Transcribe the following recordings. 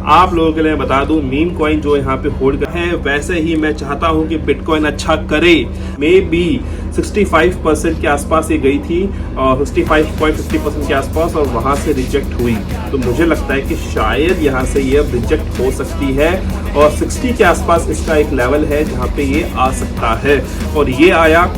आप लोगों के लिए बता दूं, मीम कॉइन जो यहाँ पे होल्ड कर है, वैसे ही मैं चाहता हूं कि बिटकॉइन अच्छा करे। मे बी 65% के आसपास ये गई थी और 65.50% के आसपास, और वहां से रिजेक्ट हुई। तो मुझे लगता है कि शायद यहाँ से ये अब रिजेक्ट हो सकती है और 60 के आसपास इसका एक लेवल है जहाँ पे ये आ सकता है, और ये आया।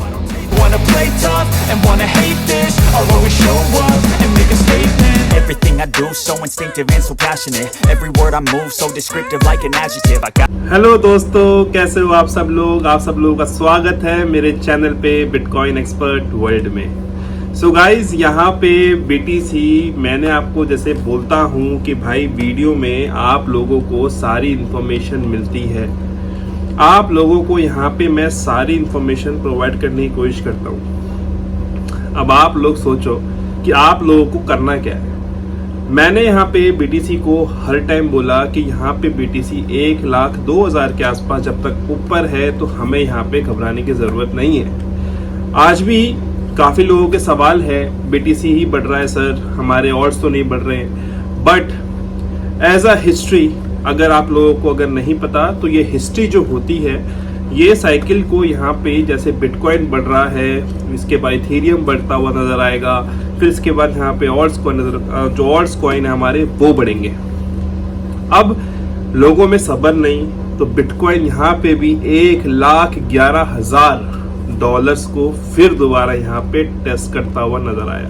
Wanna play tough and wanna hate this, I'll always show up and make a statement. Everything I do so instinctive and so passionate. Every word I move so descriptive like an adjective. I got hello दोस्तों, कैसे हो आप सब लोग? आप सब लोगों का स्वागत है मेरे चैनल पे बिटकॉइन एक्सपर्ट वर्ल्ड में। सो गाइज, यहाँ पे BTC मैंने आपको जैसे बोलता हूँ कि भाई वीडियो में आप लोगों को सारी इंफॉर्मेशन मिलती है, आप लोगों को यहाँ पे मैं सारी इंफॉर्मेशन प्रोवाइड करने की कोशिश करता हूँ। अब आप लोग सोचो कि आप लोगों को करना क्या है। मैंने यहाँ पे BTC को हर टाइम बोला कि यहाँ पे BTC 1,02,000 के आसपास जब तक ऊपर है तो हमें यहाँ पे घबराने की जरूरत नहीं है। आज भी काफी लोगों के सवाल है, BTC ही बढ़ रहा है सर, हमारे ऑल्ट्स तो नहीं बढ़ रहे हैं। बट एज अ हिस्ट्री, अगर आप लोगों को अगर नहीं पता तो ये हिस्ट्री जो होती है, ये साइकिल को यहाँ पे जैसे बिटकॉइन बढ़ रहा है, इसके बाद इथेरियम बढ़ता हुआ नजर आएगा, फिर इसके बाद यहाँ पे ऑल्ट्स कॉइन, जो ऑल्ट्स कॉइन है हमारे वो बढ़ेंगे। अब लोगों में सब्र नहीं, तो बिटकॉइन यहाँ पे भी 1,11,000 डॉलर्स को फिर दोबारा यहाँ पे टेस्ट करता हुआ नजर आया।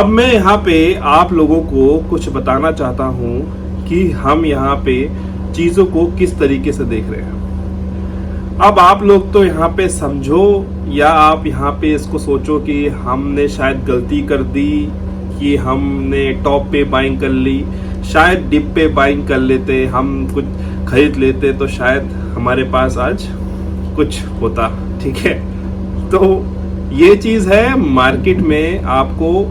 अब मैं यहाँ पे आप लोगों को कुछ बताना चाहता हूँ कि हम यहाँ पे चीजों को किस तरीके से देख रहे हैं। अब आप लोग तो यहाँ पे समझो, या आप यहाँ पे इसको सोचो कि हमने शायद गलती कर दी कि हमने टॉप पे बाइंग कर ली, शायद डिप पे बाइंग कर लेते, हम कुछ खरीद लेते तो शायद हमारे पास आज कुछ होता। ठीक है, तो ये चीज है, मार्केट में आपको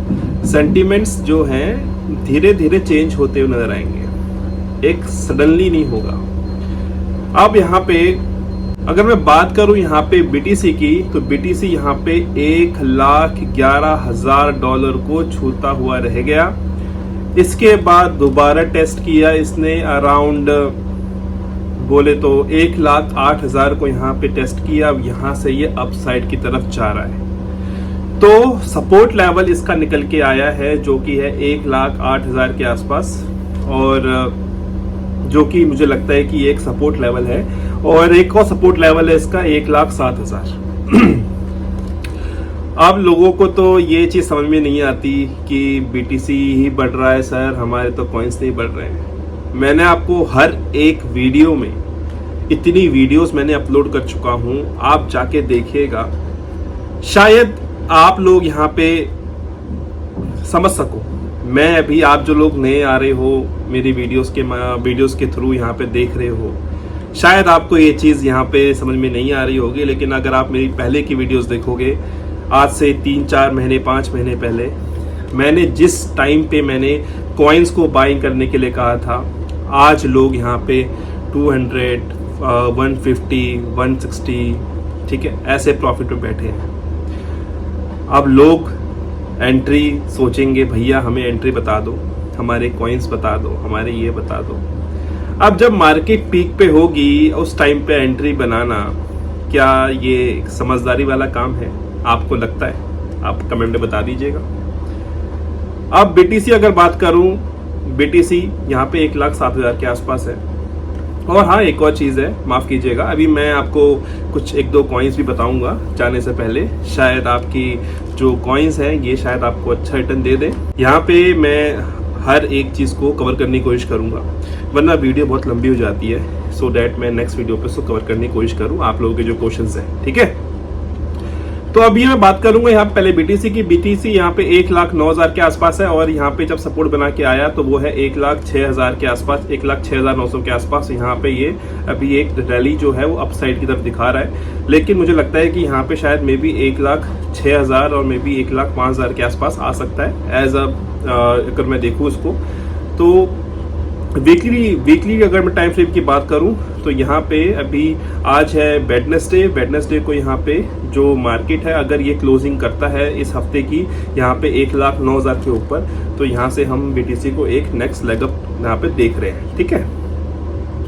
सेंटिमेंट्स जो हैं धीरे धीरे चेंज होते हुए नजर आएंगे, एक सडनली नहीं होगा। अब यहाँ पे अगर मैं बात करूं यहाँ पे BTC की, तो BTC यहाँ पे 1,11,000 डॉलर को छूता हुआ रह गया। इसके बाद दोबारा टेस्ट किया इसने, अराउंड बोले तो 1,08,000 को यहाँ पे टेस्ट किया। अब यहाँ से ये अपसाइड की तरफ जा रहा है, तो सपोर्ट लेवल इसका निकल के आया है जो कि है 1,08,000 के आसपास, और जो कि मुझे लगता है कि एक सपोर्ट लेवल है, और एक और सपोर्ट लेवल है इसका 1,07,000। अब लोगों को तो ये चीज समझ में नहीं आती कि BTC ही बढ़ रहा है सर, हमारे तो कॉइन्स नहीं बढ़ रहे हैं। मैंने आपको हर एक वीडियो में, इतनी वीडियोस मैंने अपलोड कर चुका हूं, आप जाके देखिएगा, शायद आप लोग यहाँ पे समझ सको। मैं अभी, आप जो लोग नए आ रहे हो मेरी वीडियोस के थ्रू यहाँ पे देख रहे हो, शायद आपको ये चीज़ यहाँ पे समझ में नहीं आ रही होगी, लेकिन अगर आप मेरी पहले की वीडियोस देखोगे, आज से 3-4 महीने 5 महीने पहले मैंने जिस टाइम पे मैंने कॉइन्स को बाइंग करने के लिए कहा था, आज लोग यहाँ पे 200, 150, 160, ठीक है, ऐसे प्रॉफिट पे बैठे हैं। अब लोग एंट्री सोचेंगे, भैया हमें एंट्री बता दो, हमारे कॉइन्स बता दो, हमारे ये बता दो। अब जब मार्केट पीक पे होगी, उस टाइम पे एंट्री बनाना, क्या ये समझदारी वाला काम है? आपको लगता है? आप कमेंट में बता दीजिएगा। अब BTC अगर बात करूं, BTC यहाँ पे 1,07,000 के आसपास है। और हाँ, एक और चीज़ है, माफ़ कीजिएगा, अभी मैं आपको कुछ 1-2 कॉइन्स भी बताऊंगा जाने से पहले, शायद आपकी जो कॉइन्स हैं ये शायद आपको अच्छा रिटर्न दे दे। यहाँ पे मैं हर एक चीज़ को कवर करने की कोशिश करूंगा, वरना वीडियो बहुत लंबी हो जाती है, सो डैट मैं नेक्स्ट वीडियो पे उसको कवर करने की कोशिश करूँ आप लोगों के जो क्वेश्चंस हैं। ठीक है, तो अभी मैं बात करूंगा यहाँ पहले BTC की। BTC यहाँ पे 1,09,000 के आसपास है, और यहाँ पे जब सपोर्ट बना के आया तो वो है 1,06,000 के आसपास, 1,06,900 के आसपास। यहाँ पे ये अभी एक रैली जो है वो अपसाइड की तरफ दिखा रहा है, लेकिन मुझे लगता है कि यहाँ पे शायद मे बी 1,06,000 और मे बी 1,05,000 के आसपास आ सकता है। एज अगर मैं देखूँ इसको, तो वीकली अगर मैं टाइम फ्रेम की बात करूं तो यहाँ पे अभी आज है वेडनेसडे को यहाँ पे जो मार्केट है अगर ये क्लोजिंग करता है इस हफ्ते की यहाँ पे 1,09,000 के ऊपर, तो यहाँ से हम BTC को एक नेक्स्ट लेग अप यहाँ पे देख रहे हैं। ठीक है,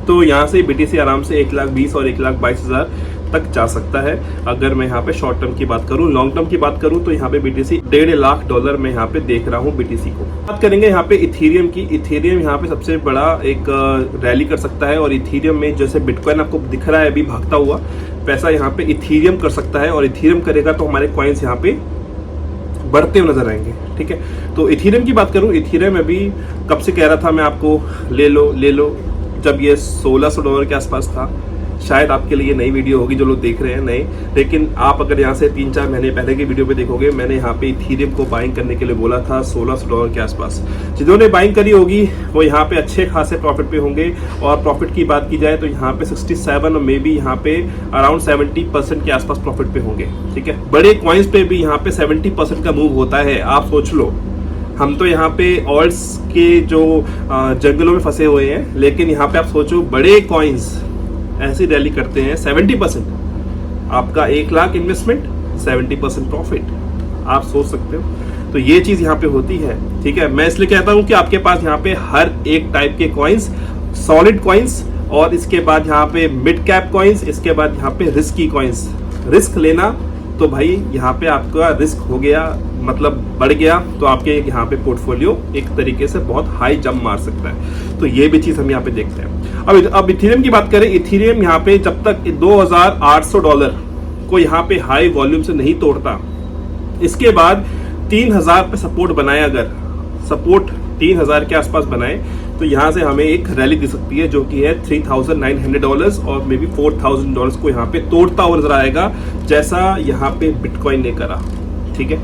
तो यहाँ से BTC आराम से 1,20,000 और 1,22,000 तक जा सकता है। अगर मैं यहाँ पे शॉर्ट टर्म की बात करूँ, लॉन्ग टर्म की बात करूँ तो यहाँ पे BTC $1.5 में यहाँ पे देख रहा हूँ BTC को। बात करेंगे यहाँ पे इथेरियम की। इथेरियम यहाँ पे सबसे बड़ा एक रैली कर सकता है और इथेरियम में जैसे बिटकॉइन आपको दिख रहा है अभी भागता हुआ, वैसा यहाँ पे इथेरियम कर सकता है और इथेरियम करेगा तो हमारे कॉइन्स यहाँ पे बढ़ते हुए नजर आएंगे। ठीक है, तो इथेरियम की बात करूँ, इथेरियम अभी कब से कह रहा था मैं आपको ले लो, जब ये $1,600 के आसपास था। शायद आपके लिए नई वीडियो होगी जो लोग देख रहे हैं नए, लेकिन आप अगर यहाँ से 3-4 महीने पहले की वीडियो पे देखोगे, मैंने यहाँ पे इथेरियम को बाइंग करने के लिए बोला था $1,600 के आसपास। जिन्होंने बाइंग करी होगी वो यहाँ पे अच्छे खासे प्रॉफिट पे होंगे। और प्रॉफिट की बात की जाए तो यहाँ पे 67 और मे बी यहाँ पे अराउंड 70% के आसपास प्रॉफिट पे होंगे। ठीक है, बड़े कॉइन्स पे भी यहाँ पे 70% का मूव होता है। आप सोच लो, हम तो यहाँ पे ऑल्ट्स के जो जंगलों में फंसे हुए हैं, लेकिन यहाँ पे आप सोचो बड़े कॉइन्स ऐसी रैली करते हैं। 70% आपका 1 लाख इन्वेस्टमेंट, 70% प्रॉफिट, आप सोच सकते हो। तो ये चीज यहाँ पे होती है। ठीक है, मैं इसलिए कहता हूँ कि आपके पास यहाँ पे हर एक टाइप के कॉइन्स, सॉलिड कॉइन्स और इसके बाद यहाँ पे मिड कैप कॉइन्स, इसके बाद यहाँ पे रिस्की कॉइन्स। रिस्क लेना तो भाई यहाँ पे आपका रिस्क हो गया, मतलब बढ़ गया, तो आपके यहाँ पे पोर्टफोलियो एक तरीके से बहुत हाई जंप मार सकता है। तो ये भी चीज हम यहाँ पे देखते हैं। अब इथेरियम की बात करें, इथेरियम यहाँ पे जब तक $2,800 को यहाँ पे हाई वॉल्यूम से नहीं तोड़ता, इसके बाद 3,000 पे सपोर्ट बनाए, अगर सपोर्ट 3,000 के आसपास बनाए तो यहाँ से हमें एक रैली दिख सकती है जो कि है $3,900 और मे बी $4,000 को यहाँ पे तोड़ता हुआ नजर आएगा, जैसा यहाँ पे बिटकॉइन ने करा। ठीक है,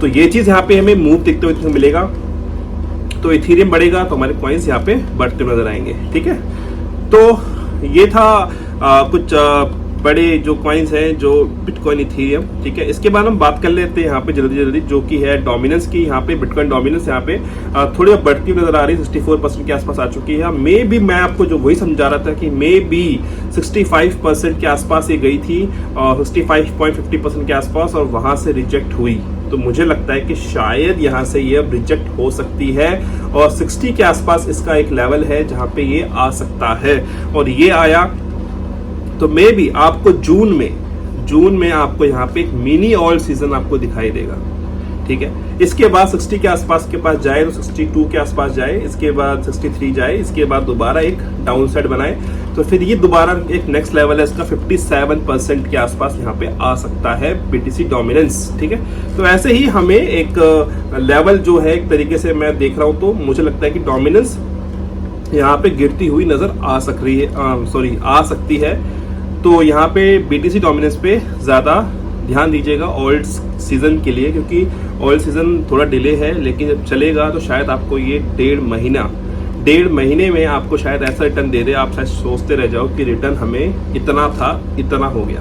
तो ये चीज यहाँ पे हमें मूव देखते हुए मिलेगा। तो इथेरियम बढ़ेगा तो हमारे कॉइन्स यहाँ पे बढ़ते नजर आएंगे। ठीक है, तो ये था कुछ बड़े जो कॉइन्स हैं जो बिटकॉइन, इथेरियम। ठीक है, इसके बाद हम बात कर लेते हैं यहाँ पे जल्दी जो कि है डोमिनेंस की। यहाँ पे बिटकॉइन डोमिनेंस यहाँ पे थोड़ी बढ़ती हुई नजर आ रही है, 64% के आसपास आ चुकी है। मे बी मैं आपको जो वही समझा रहा था कि मे बी 65% के आसपास ये गई थी, 65.50% के आसपास, और वहां से रिजेक्ट हुई। तो मुझे लगता है कि शायद यहाँ से ये अब रिजेक्ट हो सकती है और 60 के आसपास इसका एक लेवल है जहां पे ये आ सकता है। और ये आया तो मे बी आपको जून में आपको यहाँ पे एक मिनी ऑयल सीजन आपको दिखाई देगा। ठीक है, इसके बाद 60 के आसपास के पास जाए तो 62 के आसपास जाए, इसके बाद 63 जाए, इसके बाद दोबारा एक डाउन साइड बनाए, तो फिर ये दोबारा एक नेक्स्ट लेवल है इसका 57% के आसपास यहाँ पे आ सकता है BTC डोमिनेंस। ठीक है, तो ऐसे ही हमें एक लेवल जो है एक तरीके से मैं देख रहा हूँ, तो मुझे लगता है कि डोमिनेंस यहाँ पे गिरती हुई नजर आ सकती है। तो यहाँ पे BTC डोमिनेंस पे ज्यादा ध्यान दीजिएगा ऑयल सीजन के लिए, क्योंकि ऑयल सीजन थोड़ा डिले है, लेकिन जब चलेगा तो शायद आपको ये 1.5 महीने में आपको शायद ऐसा रिटर्न दे दे, आप शायद सोचते रह जाओ कि रिटर्न हमें इतना था, इतना हो गया।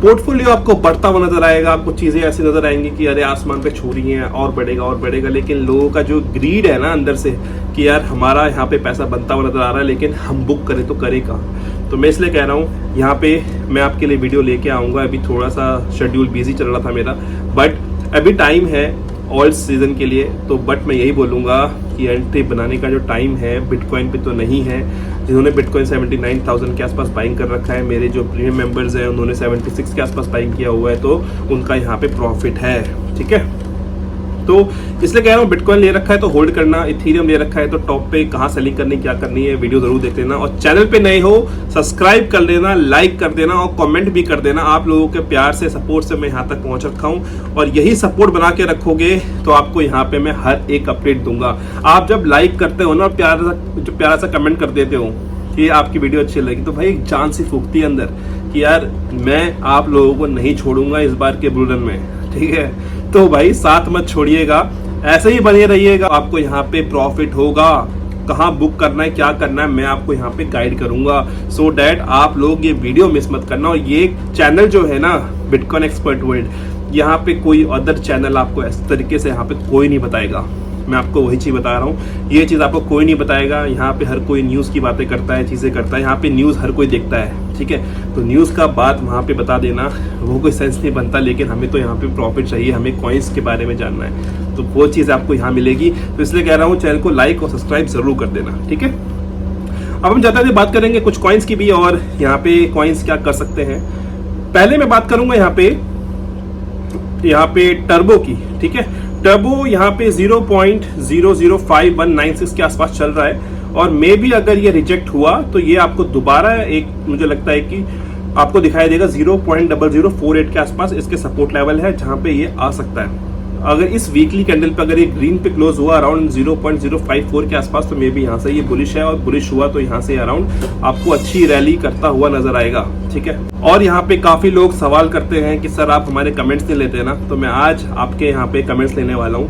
पोर्टफोलियो आपको बढ़ता हुआ नजर आएगा, आपको चीजें ऐसी नजर आएंगी कि अरे आसमान पे छू रही हैं और बढ़ेगा, लेकिन लोगों का जो ग्रीड है ना अंदर से कि यार हमारा यहाँ पे पैसा बनता हुआ नजर आ रहा है, लेकिन हम बुक करें तो करें कहाँ। तो मैं इसलिए कह रहा हूँ यहाँ पे मैं आपके लिए वीडियो लेके आऊंगा। अभी थोड़ा सा शेड्यूल बिजी चल रहा था मेरा, बट अभी टाइम है ऑयल सीजन के लिए। तो बट मैं यही बोलूँगा कि एंट्री बनाने का जो टाइम है बिटकॉइन पे तो नहीं है। जिन्होंने बिटकॉइन 79,000 के आसपास बाइंग कर रखा है, मेरे जो प्रीमियम मेंबर्स हैं उन्होंने 76 के आसपास बाइंग किया हुआ है, तो उनका यहाँ पे प्रॉफिट है। ठीक है, तो इसलिए कह रहा हूँ बिटकॉइन ले रखा है तो होल्ड करना, इथेरियम ले रखा है तो टॉप पे कहाँ सेलिंग करनी, क्या करनी है, वीडियो जरूर देख लेना। और चैनल पे नए हो सब्सक्राइब कर लेना, लाइक कर देना और कमेंट भी कर देना। आप लोगों के प्यार से, सपोर्ट से मैं यहाँ तक पहुंच रखा हूँ, और यही सपोर्ट बना के रखोगे तो आपको यहाँ पे मैं हर एक अपडेट दूंगा। आप जब लाइक करते हो ना और प्यारा सा कमेंट कर देते हो कि आपकी वीडियो अच्छी लगी, तो भाई एक जान सी फूकती है अंदर कि यार मैं आप लोगों को नहीं छोड़ूंगा इस बार के बुल रन में। ठीक है, तो भाई साथ मत छोड़िएगा, ऐसे ही बने रहिएगा। आपको यहाँ पे प्रॉफिट होगा, कहाँ बुक करना है, क्या करना है, मैं आपको यहाँ पे गाइड करूंगा, सो डैट आप लोग ये वीडियो मिस मत करना। और ये चैनल जो है ना बिटकॉइन एक्सपर्ट वर्ल्ड, यहाँ पे कोई अदर चैनल आपको इस तरीके से यहाँ पे कोई नहीं बताएगा। मैं आपको वही चीज़ बता रहा हूँ। ये चीज़ आपको कोई नहीं बताएगा। यहाँ पे हर कोई न्यूज़ की बातें करता है, चीज़ें करता है। यहाँ पे न्यूज़ हर कोई देखता है, ठीक है। तो न्यूज़ का बात वहाँ पे बता देना वो कोई सेंस नहीं बनता, लेकिन हमें तो यहाँ पे प्रॉफिट चाहिए, हमें कॉइन्स के बारे में जानना है, तो वो चीज़ आपको यहाँ मिलेगी। तो इसलिए कह रहा हूँ चैनल को लाइक और सब्सक्राइब ज़रूर कर देना, ठीक है। अब हम ज़्यादा देर बात करेंगे कुछ कॉइन्स की भी, और यहाँ पे कॉइन्स क्या कर सकते हैं। पहले मैं बात करूंगा यहाँ पे टर्बो की, ठीक है। टर्बो यहाँ पे 0.005196 के आसपास चल रहा है, और मे भी अगर ये रिजेक्ट हुआ तो ये आपको दोबारा एक, मुझे लगता है कि आपको दिखाई देगा 0.0048 के आसपास इसके सपोर्ट लेवल है, जहां पे ये आ सकता है। अगर इस वीकली कैंडल पे अगर ये ग्रीन पे क्लोज हुआ अराउंड 0.054 के आसपास, तो मे बी यहाँ से ये बुलिश है, और बुलिश हुआ तो यहाँ से अराउंड आपको अच्छी रैली करता हुआ नजर आएगा, ठीक है। और यहाँ पे काफी लोग सवाल करते हैं कि सर आप हमारे कमेंट्स नहीं लेते ना, तो मैं आज आपके यहाँ पे कमेंट्स लेने वाला हूँ।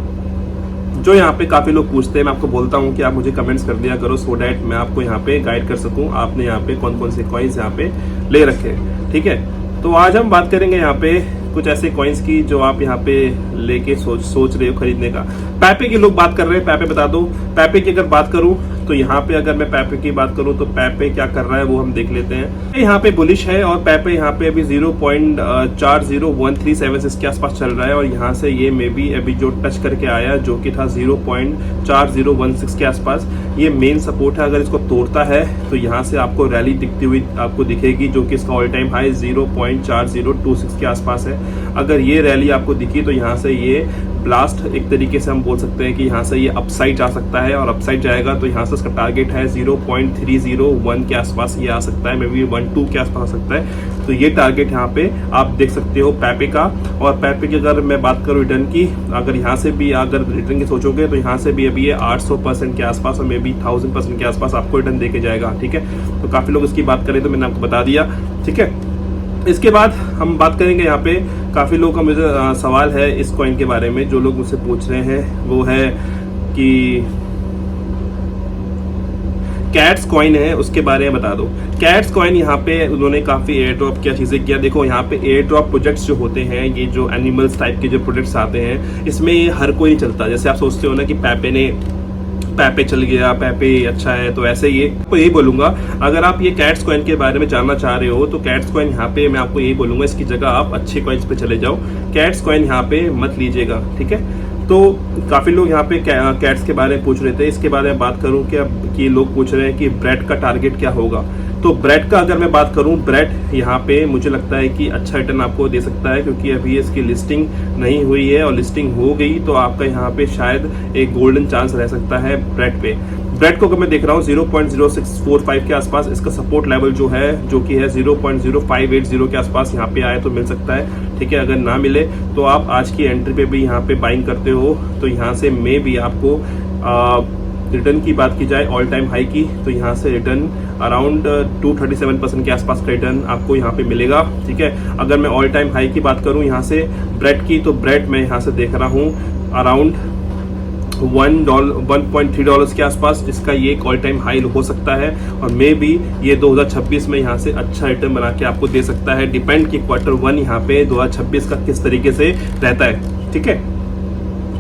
जो यहाँ पे काफी लोग पूछते हैं, मैं आपको बोलता हूँ कि आप मुझे कमेंट्स कर दिया करो, सो डैट मैं आपको यहाँ पे गाइड कर सकूँ आपने यहाँ पे कौन कौन से कॉइन्स यहाँ पे ले रखे हैं, ठीक है। तो आज हम बात करेंगे यहाँ पे कुछ ऐसे कॉइन्स की जो आप यहाँ पे लेके सोच रहे हो खरीदने का। पैपे की लोग बात कर रहे हैं, पैपे बता दो। पैपे की अगर बात करूं तो यहाँ पे अगर मैं पैपे की बात करूं तो पैपे क्या कर रहा है वो हम देख लेते हैं। यहाँ पे बुलिश है, और पैपे यहाँ पे अभी 0.40137 के आसपास चल रहा है, और यहाँ से ये मे बी अभी जो टच करके आया जो कि था 0.4016 के आसपास, ये मेन सपोर्ट है। अगर इसको तोड़ता है तो यहाँ से आपको रैली दिखती हुई आपको दिखेगी, जो कि इसका ऑल टाइम हाई 0.4026 के आसपास है। अगर ये रैली आपको दिखी तो यहाँ से ये ब्लास्ट, एक तरीके से हम बोल सकते हैं कि यहाँ से ये अपसाइड जा सकता है, और अपसाइड जाएगा तो यहाँ से इसका टारगेट है 0.301 के आसपास ये आ सकता है, मे बी 1-2 के आसपास आ सकता है। तो ये टारगेट यहाँ पे आप देख सकते हो पैपे का। और पैपे की अगर मैं बात करूँ रिटर्न की, अगर यहाँ से भी अगर रिटर्न की सोचोगे तो यहाँ से भी अभी ये 800% के आसपास और मे बी 1000% के आसपास आपको रिटर्न देके जाएगा, ठीक है। तो काफी लोग इसकी बात करें तो मैंने आपको बता दिया, ठीक है। इसके बाद हम बात करेंगे यहाँ पे, काफ़ी लोगों का मुझे सवाल है इस कॉइन के बारे में, जो लोग मुझसे पूछ रहे हैं वो है कि कैट्स कॉइन है उसके बारे में बता दो। कैट्स कॉइन यहाँ पे उन्होंने काफ़ी एयर ड्रॉप क्या चीज़ें किया। देखो यहाँ पे एयर ड्रॉप प्रोजेक्ट्स जो होते हैं, ये जो एनिमल्स टाइप के जो प्रोजेक्ट्स आते हैं, इसमें हर कोई नहीं चलता। जैसे आप सोचते हो ना कि पैपे चल गया, पैपे अच्छा है, तो ऐसे ये तो यही बोलूंगा। अगर आप ये कैट्स कॉइन के बारे में जानना चाह रहे हो तो कैट्स कॉइन यहाँ पे मैं आपको यही बोलूंगा, इसकी जगह आप अच्छे कॉइन्स पे चले जाओ, कैट्स कॉइन यहाँ पे मत लीजिएगा, ठीक है। तो काफी लोग यहाँ पे कैट्स के बारे में पूछ रहे थे। इसके बारे में बात करूं कि लोग पूछ रहे हैं कि ब्रेड का टारगेट क्या होगा। तो ब्रेड का अगर मैं बात करूं, ब्रेड यहाँ पे मुझे लगता है कि अच्छा रिटर्न आपको दे सकता है, क्योंकि अभी इसकी लिस्टिंग नहीं हुई है, और लिस्टिंग हो गई तो आपका यहाँ पे शायद एक गोल्डन चांस रह सकता है ब्रेड पे। ब्रेड को अगर मैं देख रहा हूँ 0.0645 के आसपास इसका सपोर्ट लेवल जो है, जो कि है 0.0580 के आसपास यहाँ पे आए तो मिल सकता है, ठीक है। अगर ना मिले तो आप आज की एंट्री पे भी यहाँ पे बाइंग करते हो, तो यहाँ से मे भी आपको रिटर्न की बात की जाए ऑल टाइम हाई की, तो यहाँ से रिटर्न अराउंड 237% के आसपास का रिटर्न आपको यहाँ पे मिलेगा, ठीक है। अगर मैं ऑल टाइम हाई की बात करूँ यहाँ से ब्रेड की, तो ब्रेड मैं यहाँ से देख रहा हूँ अराउंड $1.3 के आसपास, जिसका ये एक ऑल टाइम हाई हो सकता है, और मे बी ये 2026 में यहाँ से अच्छा रिटर्न बना के आपको दे सकता है। डिपेंड कि Q1 यहाँ पे 2026 का किस तरीके से रहता है, ठीक है।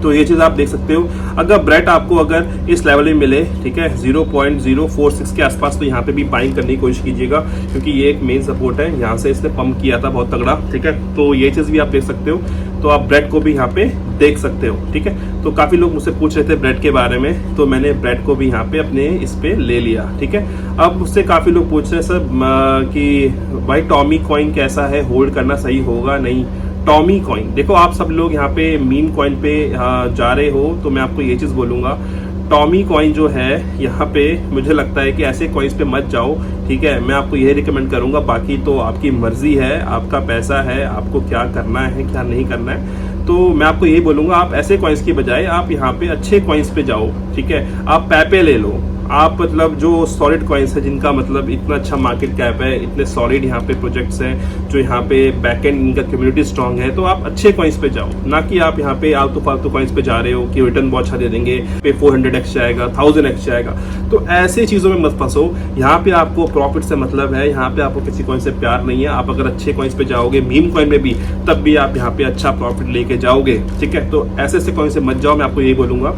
तो ये चीज़ आप देख सकते हो। अगर ब्रेड आपको अगर इस लेवल में मिले, ठीक है, 0.046 के आसपास, तो यहाँ पे भी बाइंग करने की कोशिश कीजिएगा, क्योंकि ये एक मेन सपोर्ट है। यहाँ से इसने पंप किया था बहुत तगड़ा, ठीक है। तो ये चीज़ भी आप देख सकते हो, तो आप ब्रेड को भी यहाँ पे देख सकते हो, ठीक है। तो काफ़ी लोग मुझसे पूछ रहे थे ब्रेड के बारे में, तो मैंने ब्रेड को भी यहाँ पे अपने इस पे ले लिया, ठीक है। अब मुझसे काफ़ी लोग पूछ रहे हैं सर कि भाई टॉमी कॉइन कैसा है, होल्ड करना सही होगा नहीं। टॉमी कॉइन, देखो आप सब लोग यहाँ पे मीम कॉइन पे जा रहे हो, तो मैं आपको ये चीज़ बोलूँगा, टॉमी कॉइन जो है यहाँ पे मुझे लगता है कि ऐसे कॉइन्स पे मत जाओ, ठीक है। मैं आपको यही रिकमेंड करूँगा, बाकी तो आपकी मर्जी है, आपका पैसा है, आपको क्या करना है क्या नहीं करना है। तो मैं आपको यही बोलूँगा, आप ऐसे कॉइन्स की बजाय आप यहाँ पे अच्छे कॉइन्स पे जाओ, ठीक है। आप पैपे ले लो, आप मतलब जो सॉलिड कॉइन्स है, जिनका मतलब इतना अच्छा मार्केट कैप है, इतने सॉलिड यहाँ पे प्रोजेक्ट्स हैं, जो यहाँ पे बैकएंड इनका कम्युनिटी स्ट्रांग है, तो आप अच्छे कॉइन्स पे जाओ, ना कि आप यहाँ पे आलतू फालतू कॉइन्स पे जा रहे हो कि रिटर्न बहुत अच्छा दे देंगे, पे 400x जाएगा, 1000x जाएगा। तो ऐसे चीज़ों में मत फंसो। यहाँ पे आपको प्रॉफिट से मतलब है, यहाँ पे आपको किसी कॉइन से प्यार नहीं है। आप अगर अच्छे कॉइन्स पे जाओगे, मीम कॉइन में भी, तब भी आप यहाँ पे अच्छा प्रॉफिट लेके जाओगे, ठीक है। तो ऐसे कॉइन से मत जाओ, मैं आपको यही बोलूँगा।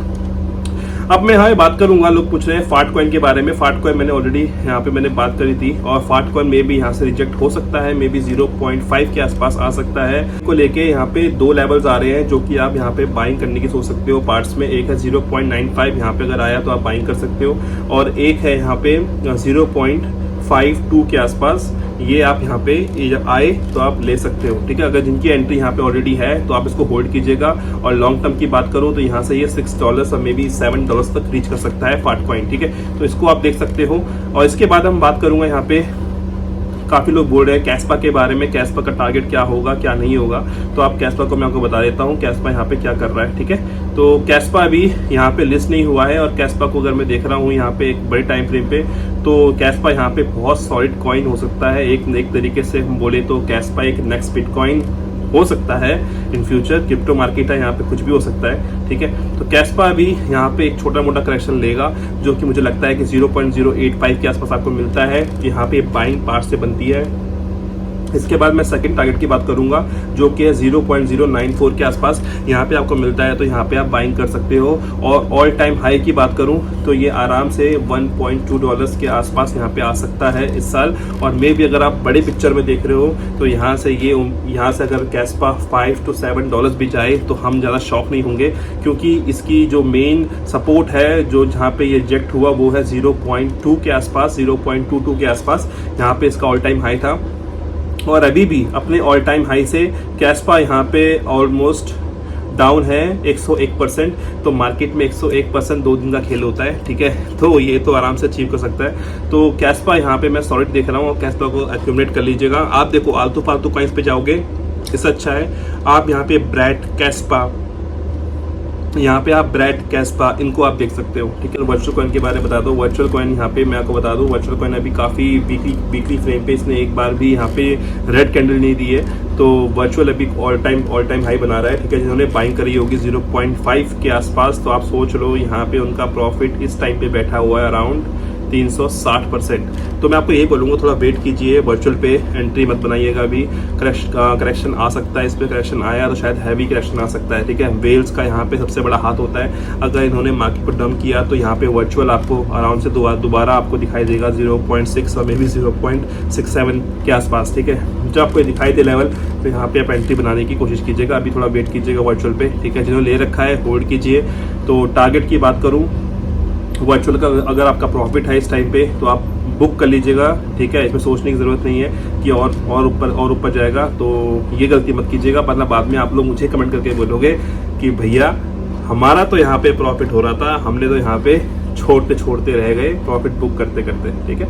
अब मैं यहाँ बात करूंगा, लोग पूछ रहे हैं फाट कॉइन के बारे में। फाट कॉइन मैंने ऑलरेडी यहाँ पे मैंने बात करी थी, और फाट कॉइन में भी यहाँ से रिजेक्ट हो सकता है, मे बी 0.5 के आसपास आ सकता है। को लेके यहाँ पे 2 लेवल्स आ रहे हैं जो कि आप यहाँ पे बाइंग करने की सोच सकते हो पार्ट्स में। एक है 0.95, यहाँ पे अगर आया तो आप बाइंग कर सकते हो, और एक है यहाँ पे 0.52 के आसपास, ये आप यहाँ पे आए तो आप ले सकते हो, ठीक है। अगर जिनकी एंट्री यहाँ पे ऑलरेडी है तो आप इसको होल्ड कीजिएगा। और लॉन्ग टर्म की बात करो तो यहाँ से ये $6 और मे बी $7 तक रीच कर सकता है फाट कॉइन, ठीक है। तो इसको आप देख सकते हो। और इसके बाद हम बात करूंगा यहाँ पे, काफी लोग बोल रहे हैं कैस्पा के बारे में, कैस्पा का टारगेट क्या होगा क्या नहीं होगा। तो आप कैस्पा को मैं आपको बता देता हूँ कैस्पा यहाँ पे क्या कर रहा है, ठीक है। तो कैस्पा अभी यहाँ पे लिस्ट नहीं हुआ है, और कैस्पा को अगर मैं देख रहा हूँ यहाँ पे एक बड़े टाइम फ्रेम पे, तो कैस्पा यहाँ पे बहुत सॉलिड कॉइन हो सकता है। एक तरीके से हम बोले तो कैस्पा एक नेक्स्ट बिटकॉइन हो सकता है इन फ्यूचर। क्रिप्टो मार्केट है, यहाँ पे कुछ भी हो सकता है, ठीक है। तो कैस्पा अभी यहाँ पे एक छोटा मोटा करेक्शन लेगा, जो कि मुझे लगता है कि 0.085 के आसपास आपको मिलता है। यहाँ पे बाइंग पार्ट से बनती है। इसके बाद मैं सेकंड टारगेट की बात करूंगा, जो कि है 0.094 के आसपास, यहाँ पे आपको मिलता है तो यहाँ पे आप बाइंग कर सकते हो। और ऑल टाइम हाई की बात करूं तो ये आराम से $1.2 के आसपास यहाँ पे आ सकता है इस साल। और मे भी अगर आप बड़े पिक्चर में देख रहे हो तो यहाँ से अगर कैस्पा $5 to $7 भी जाए तो हम ज़्यादा शॉक नहीं होंगे, क्योंकि इसकी जो मेन सपोर्ट है जो जहाँ पे ये रिजेक्ट हुआ वो है 0.2 के आसपास, 0.22 के आसपास यहाँ पे इसका ऑल टाइम हाई था। और अभी भी अपने ऑल टाइम हाई से कैस्पा यहाँ पे ऑलमोस्ट डाउन है 101%। तो मार्केट में 101% 2 दिन का खेल होता है, ठीक है। तो ये तो आराम से अचीव कर सकता है। तो कैस्पा यहाँ पे मैं सॉलिड देख रहा हूँ, और कैस्पा को एक्यूमुलेट कर लीजिएगा। आप देखो आलतू फालतू कॉइन्स पे जाओगे, इससे अच्छा है आप यहाँ पे ब्रैड कैस्पा, यहाँ पे आप ब्रैड कैस्पा, इनको आप देख सकते हो, ठीक है। वर्चुअल कॉइन के बारे में बता दो। वर्चुअल कॉइन यहाँ पे मैं आपको बता दूं, वर्चुअल कॉइन अभी काफ़ी वीकली फ्रेम पे इसने एक बार भी यहाँ पे रेड कैंडल नहीं दी है। तो वर्चुअल अभी ऑल टाइम हाई बना रहा है, ठीक है। जिन्होंने बाइंग करी होगी 0.5 के आसपास, तो आप सोच लो यहाँ पे उनका प्रॉफिट इस टाइम पे बैठा हुआ है अराउंड 360%। तो मैं आपको यही बोलूँगा, थोड़ा वेट कीजिए, वर्चुअल पे एंट्री मत बनाइएगा। अभी करेक्शन आ सकता है, इस पे करेक्शन आया तो शायद हैवी करेक्शन आ सकता है, ठीक है। वेल्स का यहाँ पे सबसे बड़ा हाथ होता है। अगर इन्होंने मार्केट को डंप किया तो यहाँ पे वर्चुअल आपको आराम से दोबारा आपको दिखाई देगा 0.6 और मे बी 0.67 के आसपास, ठीक है। जब आपको दिखाई दे लेवल तो यहाँ पे आप एंट्री बनाने की कोशिश कीजिएगा। अभी थोड़ा वेट कीजिएगा वर्चुअल पे, ठीक है। जिन्होंने ले रखा है होल्ड कीजिए। तो टारगेट की बात करूँ वर्चुअल का, अगर आपका प्रॉफिट है इस टाइम पे तो आप बुक कर लीजिएगा, ठीक है। इसमें सोचने की ज़रूरत नहीं है कि और ऊपर जाएगा। तो ये गलती मत कीजिएगा, वरना बाद में आप लोग मुझे कमेंट करके बोलोगे कि भैया हमारा तो यहाँ पे प्रॉफिट हो रहा था, हमने तो यहाँ पे छोड़ते रह गए प्रॉफिट बुक करते करते, ठीक है।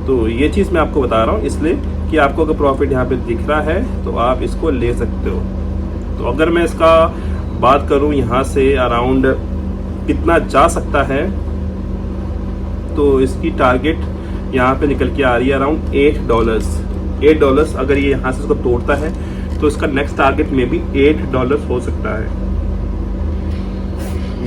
तो ये चीज़ मैं आपको बता रहा हूँ इसलिए कि आपको अगर प्रॉफिट यहाँ पे दिख रहा है तो आप इसको ले सकते हो। तो अगर मैं इसका बात करूँ यहाँ से अराउंड कितना जा सकता है, तो इसकी टारगेट यहाँ पे निकल के आ रही है अराउंड $8। अगर ये यहाँ से इसको तोड़ता है तो इसका नेक्स्ट टारगेट में भी $8 हो सकता है।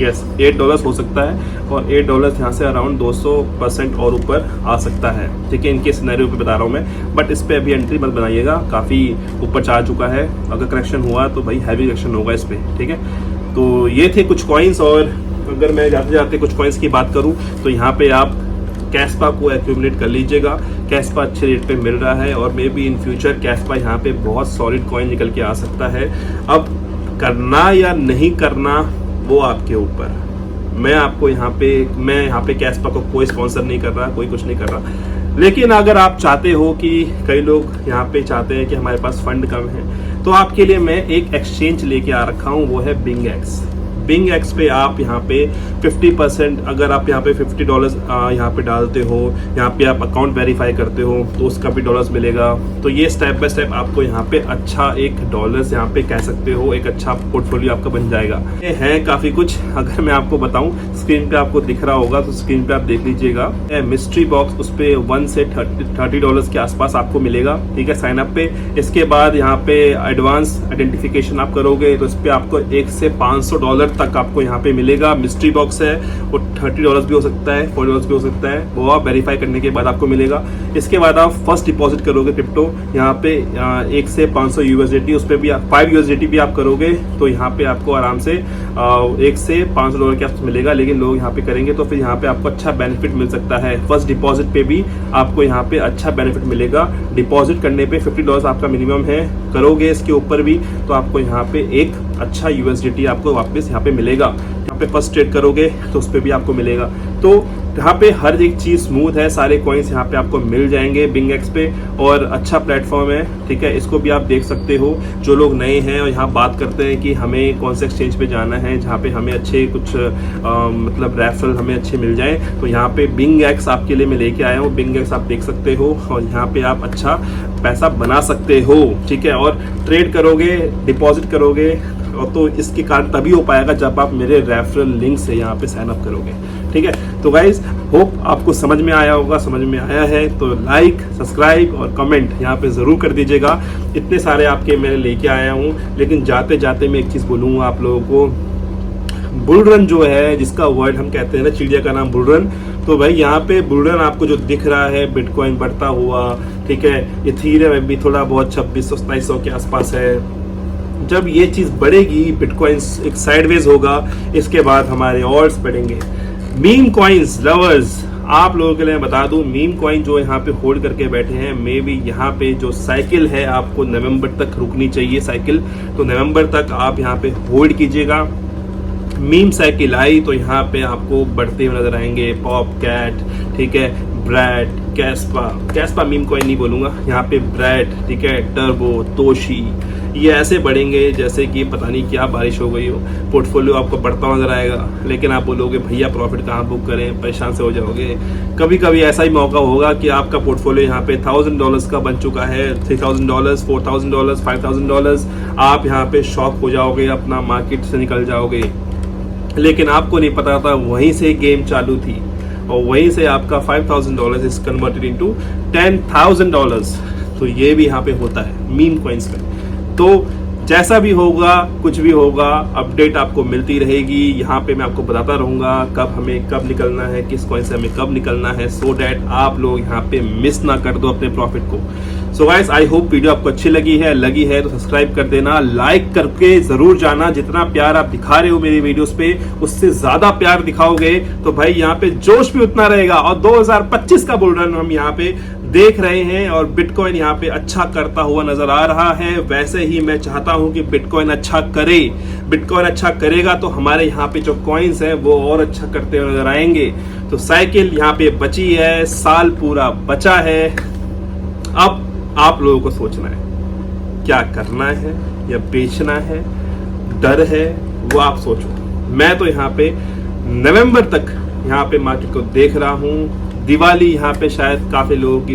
यस, $8 हो सकता है, और $8 यहाँ से अराउंड 200% और ऊपर आ सकता है, ठीक है। इनके सिनेरियो पे बता रहा हूँ मैं, बट इस पे अभी एंट्री मत बनाइएगा, काफ़ी ऊपर जा चुका है। अगर करेक्शन हुआ तो भाई हैवी करेक्शन होगा इस पे, ठीक है। तो ये थे कुछ कॉइन्स। और अगर मैं जाते कुछ कॉइन्स की बात करूं तो यहाँ पे आप कैस्पा को एक्यूमुलेट कर लीजिएगा। कैस्पा अच्छे रेट पे मिल रहा है, और मे बी इन फ्यूचर कैस्पा यहाँ पे बहुत सॉलिड कॉइन निकल के आ सकता है। अब करना या नहीं करना वो आपके ऊपर। मैं यहाँ पे कैस्पा को कोई स्पॉन्सर नहीं कर रहा, कोई कुछ नहीं कर रहा। लेकिन अगर आप चाहते हो कि कई लोग यहाँ पे चाहते हैं कि हमारे पास फंड कम है, तो आपके लिए मैं एक एक्सचेंज लेके आ रखा हूँ, वो है BingX। BingX पे आप यहाँ पे 50%, अगर आप यहाँ पे $50 यहाँ पे डालते हो, यहाँ पे आप अकाउंट वेरीफाई करते हो तो उसका भी डॉलर्स मिलेगा। तो ये स्टेप बाय स्टेप आपको यहाँ पे अच्छा $1 यहाँ पे कह सकते हो, एक अच्छा पोर्टफोलियो आपका बन जाएगा। ये है काफ़ी कुछ। अगर मैं आपको बताऊँ, स्क्रीन पे आपको दिख रहा होगा तो स्क्रीन पे आप देख लीजिएगा, मिस्ट्री बॉक्स, उस पर $1 से $30 के आसपास आपको मिलेगा, ठीक है, साइन अप पे। इसके बाद यहाँ पे एडवांस आइडेंटिफिकेशन आप करोगे तो इस पर आपको $1 से $500 तक आपको यहाँ पे मिलेगा। मिस्ट्री बॉक्स है, वो $30 भी हो सकता है, $40 भी हो सकता है, वो आप वेरीफाई करने के बाद आपको मिलेगा। इसके बाद आप फर्स्ट डिपॉजिट करोगे क्रिप्टो, यहाँ पे 1 से 500 USDT, उस पर भी 5 USDT भी आप करोगे तो यहाँ पे आपको आराम से 1 से $500 के आसपास मिलेगा। लेकिन लोग यहाँ पे करेंगे तो फिर यहाँ पे आपको अच्छा बेनिफिट मिल सकता है। फर्स्ट डिपॉजिट पे भी आपको यहाँ पे अच्छा बेनिफिट मिलेगा। डिपॉजिट करने पे $50 आपका मिनिमम है, करोगे इसके ऊपर भी तो आपको यहाँ पे एक अच्छा USDT आपको वापस यहाँ पे मिलेगा। यहाँ पे फर्स्ट ट्रेड करोगे तो उस पर भी आपको मिलेगा। तो यहाँ पे हर एक चीज़ स्मूथ है, सारे कॉइन्स यहाँ पे आपको मिल जाएंगे BingX पे, और अच्छा प्लेटफॉर्म है, ठीक है। इसको भी आप देख सकते हो। जो लोग नए हैं और यहाँ बात करते हैं कि हमें कौन से एक्सचेंज पे जाना है जहाँ पे हमें अच्छे कुछ मतलब रेफरल हमें अच्छे मिल जाए, तो यहाँ पे BingX आपके लिए मैं लेके आया हूँ। BingX आप देख सकते हो और यहाँ पे आप अच्छा पैसा बना सकते हो, ठीक है। और ट्रेड करोगे, डिपॉजिट करोगे, और तो इसके कारण तभी हो पाएगा जब आप मेरे रेफरल लिंक से यहाँ पे साइन अप करोगे, ठीक है। तो गाइज होप आपको समझ में आया होगा। समझ में आया है तो लाइक, सब्सक्राइब और कमेंट यहाँ पे ज़रूर कर दीजिएगा। इतने सारे आपके मैंने लेके आया हूँ, लेकिन जाते जाते मैं एक चीज़ बोलूँगा आप लोगों को। बुल रन जो है, जिसका वर्ड हम कहते हैं ना, चिड़िया का नाम बुल रन, तो भाई यहाँ पे बुल रन आपको जो दिख रहा है, बिटकॉइन बढ़ता हुआ, ठीक है। इथीरियम में भी थोड़ा बहुत 2600-2700 के आसपास है। जब ये चीज़ बढ़ेगी, बिटकॉइन एक साइडवेज होगा, इसके बाद हमारे ऑल्ट्स बढ़ेंगे। मीम कॉइन्स लवर्स, आप लोगों के लिए मैं बता दूं, मीम कॉइन जो यहाँ पे होल्ड करके बैठे हैं, मे बी यहाँ पे जो साइकिल है आपको नवंबर तक रुकनी चाहिए साइकिल, तो नवंबर तक आप यहाँ पे होल्ड कीजिएगा। मीम साइकिल आई तो यहाँ पे आपको बढ़ते हुए नजर आएंगे पॉप कैट, ठीक है, ब्रैड, कैस्पा मीम कॉइन नहीं बोलूँगा, यहाँ पे ब्रैड, ठीक है, टर्बो, तोशी, ये ऐसे बढ़ेंगे जैसे कि पता नहीं क्या बारिश हो गई हो। पोर्टफोलियो आपको बढ़ता नजर आएगा, लेकिन आप बोलोगे भैया प्रॉफिट कहाँ बुक करें, परेशान से हो जाओगे। कभी कभी ऐसा ही मौका होगा कि आपका पोर्टफोलियो यहाँ पे $1000 का बन चुका है, $3000, $4000, $5000, आप यहाँ पे शॉक हो जाओगे, अपना मार्केट से निकल जाओगे। लेकिन आपको नहीं पता था वहीं से गेम चालू थी, और वहीं से आपका $5000 इज कन्वर्टेड इनटू $10,000। तो ये भी यहाँ पे होता है मीम कॉइन्स में। तो जैसा भी होगा, कुछ भी होगा, अपडेट आपको मिलती रहेगी। यहाँ पे मैं आपको बताता रहूँगा कब निकलना है, किस कॉइन से हमें कब निकलना है, सो डैट आप लोग यहाँ पे मिस ना कर दो अपने प्रॉफिट को। So guys, I hope video आपको अच्छी लगी है तो सब्सक्राइब कर देना, लाइक करके जरूर जाना। जितना प्यार आप दिखा रहे हो मेरी वीडियोस पे, उससे ज्यादा प्यार दिखाओगे तो भाई यहाँ पे जोश भी उतना रहेगा। और 2025 का बुल रन हम यहाँ पे देख रहे हैं, और बिटकॉइन यहाँ पे अच्छा करता हुआ नजर आ रहा है। वैसे ही मैं चाहता हूं कि बिटकॉइन अच्छा करे। बिटकॉइन अच्छा करेगा तो हमारे यहाँ पे जो कॉइन्स हैं वो और अच्छा करते हुए नजर आएंगे। तो साइकिल यहाँ पे बची है, साल पूरा बचा है। अब आप लोगों को सोचना है क्या करना है या बेचना है, डर है, वो आप सोचो। मैं तो यहाँ पे नवंबर तक यहाँ पे मार्केट को देख रहा हूँ। दिवाली यहाँ पे शायद काफ़ी लोगों की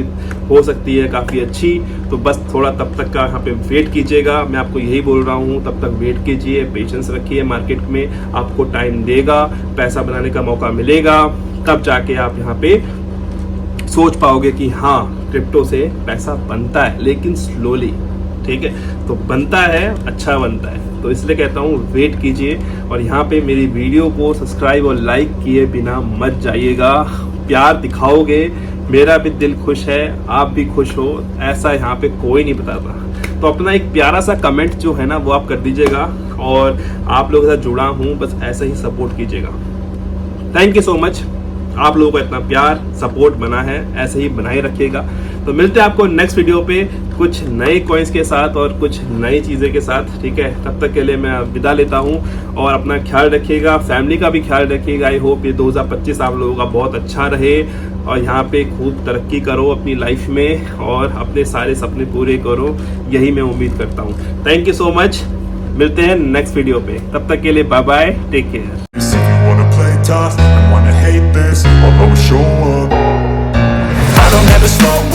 हो सकती है काफ़ी अच्छी, तो बस थोड़ा तब तक का यहाँ पे वेट कीजिएगा। मैं आपको यही बोल रहा हूँ, तब तक वेट कीजिए, पेशेंस रखिए। मार्केट में आपको टाइम देगा, पैसा बनाने का मौका मिलेगा, तब जाके आप यहाँ पे सोच पाओगे कि हाँ क्रिप्टो से पैसा बनता है, लेकिन स्लोली, ठीक है। तो बनता है, अच्छा बनता है। तो इसलिए कहता हूँ वेट कीजिए, और यहाँ पे मेरी वीडियो को सब्सक्राइब और लाइक किए बिना मत जाइएगा। प्यार दिखाओगे, मेरा भी दिल खुश है, आप भी खुश हो, ऐसा यहाँ पे कोई नहीं बताता। तो अपना एक प्यारा सा कमेंट जो है ना वो आप कर दीजिएगा, और आप लोगों के साथ जुड़ा हूँ, बस ऐसे ही सपोर्ट कीजिएगा। Thank you so much. आप लोगों का इतना प्यार सपोर्ट बना है, ऐसे ही बनाए रखिएगा। तो मिलते हैं आपको नेक्स्ट वीडियो पे कुछ नए कॉइन्स के साथ और कुछ नई चीज़ें के साथ, ठीक है। तब तक के लिए मैं विदा लेता हूँ, और अपना ख्याल रखिएगा, फैमिली का भी ख्याल रखिएगा। आई होप ये 2025 आप लोगों का बहुत अच्छा रहे, और यहाँ पे खूब तरक्की करो अपनी लाइफ में, और अपने सारे सपने पूरे करो, यही मैं उम्मीद करता हूँ। Thank you so much. मिलते हैं नेक्स्ट वीडियो पे, तब तक के लिए bye bye, take care. Tough and wanna hate this, I'll always show up. I don't ever slow